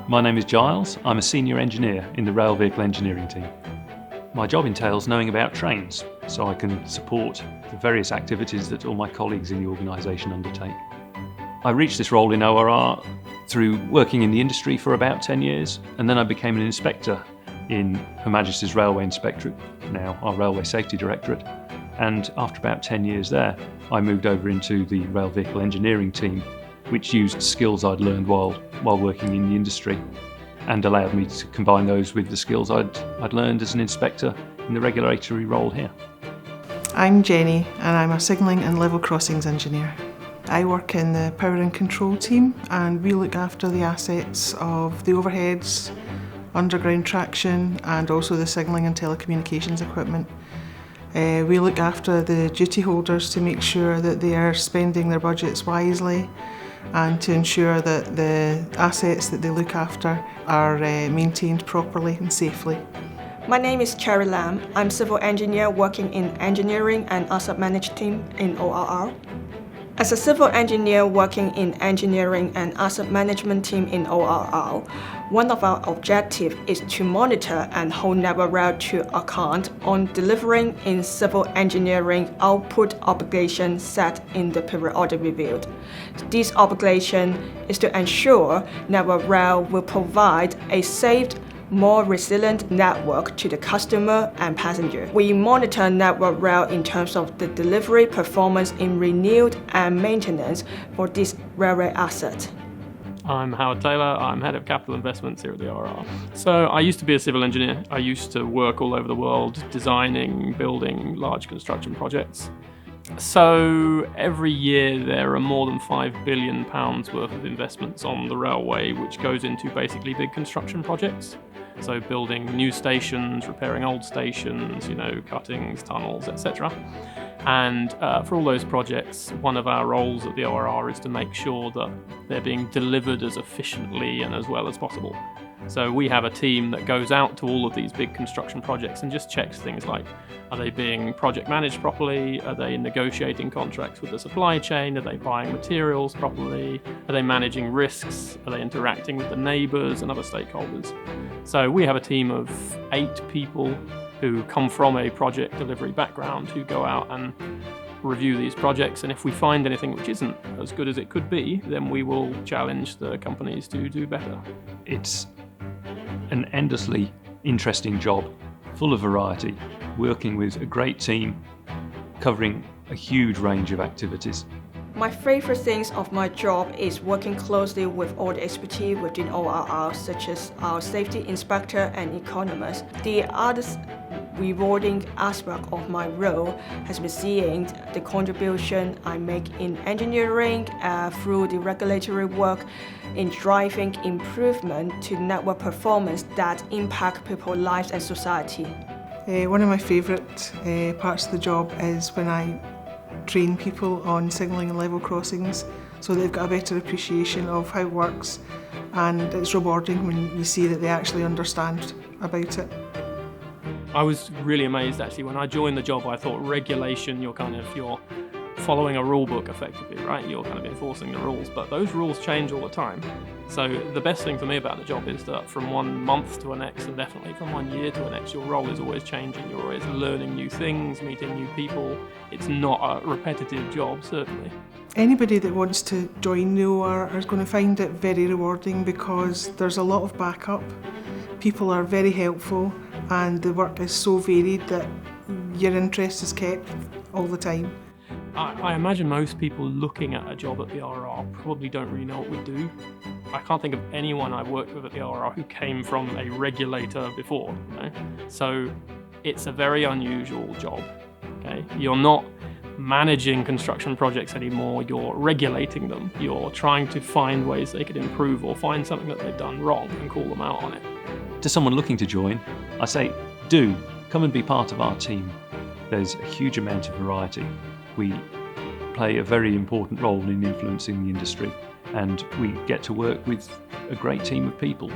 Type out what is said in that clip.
My name is Giles. I'm a senior engineer in the rail vehicle engineering team. My job entails knowing about trains, so I can support the various activities that all my colleagues in the organisation undertake. I reached this role in ORR through working in the industry for about 10 years, and then I became an inspector in Her Majesty's Railway Inspectorate, now our Railway Safety Directorate. And after about 10 years there, I moved over into the rail vehicle engineering team, which used skills I'd learned while working in the industry and allowed me to combine those with the skills I'd learned as an inspector in the regulatory role here. I'm Jenny and I'm a signalling and level crossings engineer. I work in the power and control team and we look after the assets of the overheads, underground traction and also the signalling and telecommunications equipment. We look after the duty holders to make sure that they are spending their budgets wisely and to ensure that the assets that they look after are maintained properly and safely. My name is Cherry Lam. I'm civil engineer working in engineering and asset management team in ORR. As a civil engineer working in engineering and asset management team in ORR, one of our objectives is to monitor and hold Network Rail to account on delivering in civil engineering output obligations set in the periodic review. This obligation is to ensure Network Rail will provide a safe, more resilient network to the customer and passenger. We monitor Network Rail in terms of the delivery performance in renewal and maintenance for this railway asset. I'm Howard Taylor, I'm Head of Capital Investments here at the ORR. So I used to be a civil engineer. I used to work all over the world designing, building large construction projects. So every year there are more than £5 billion worth of investments on the railway, which goes into basically big construction projects. So building new stations, repairing old stations, cuttings, tunnels, etc. And for all those projects, one of our roles at the ORR is to make sure that they're being delivered as efficiently and as well as possible. So we have a team that goes out to all of these big construction projects and just checks things like, are they being project managed properly? Are they negotiating contracts with the supply chain? Are they buying materials properly? Are they managing risks? Are they interacting with the neighbours and other stakeholders? So we have a team of 8 people who come from a project delivery background who go out and review these projects, and if we find anything which isn't as good as it could be, then we will challenge the companies to do better. It's an endlessly interesting job, full of variety, working with a great team, covering a huge range of activities. My favorite things of my job is working closely with all the expertise within ORR, such as our safety inspector and economist. The other rewarding aspect of my role has been seeing the contribution I make in engineering through the regulatory work in driving improvement to network performance that impact people's lives and society. One of my favourite parts of the job is when I train people on signalling and level crossings so they've got a better appreciation of how it works, and it's rewarding when you see that they actually understand about it. I was really amazed actually when I joined the job. I thought regulation, you're following a rule book effectively, right? You're kind of enforcing the rules, but those rules change all the time. So the best thing for me about the job is that from one month to the next, and definitely from one year to the next, your role is always changing. You're always learning new things, meeting new people. It's not a repetitive job, certainly. Anybody that wants to join the ORR is going to find it very rewarding because there's a lot of backup. People are very helpful and the work is so varied that your interest is kept all the time. I imagine most people looking at a job at the ORR probably don't really know what we do. I can't think of anyone I've worked with at the ORR who came from a regulator before. So it's a very unusual job. Okay? You're not managing construction projects anymore, you're regulating them. You're trying to find ways they could improve or find something that they've done wrong and call them out on it. To someone looking to join, I say, do come and be part of our team. There's a huge amount of variety. We play a very important role in influencing the industry, and we get to work with a great team of people.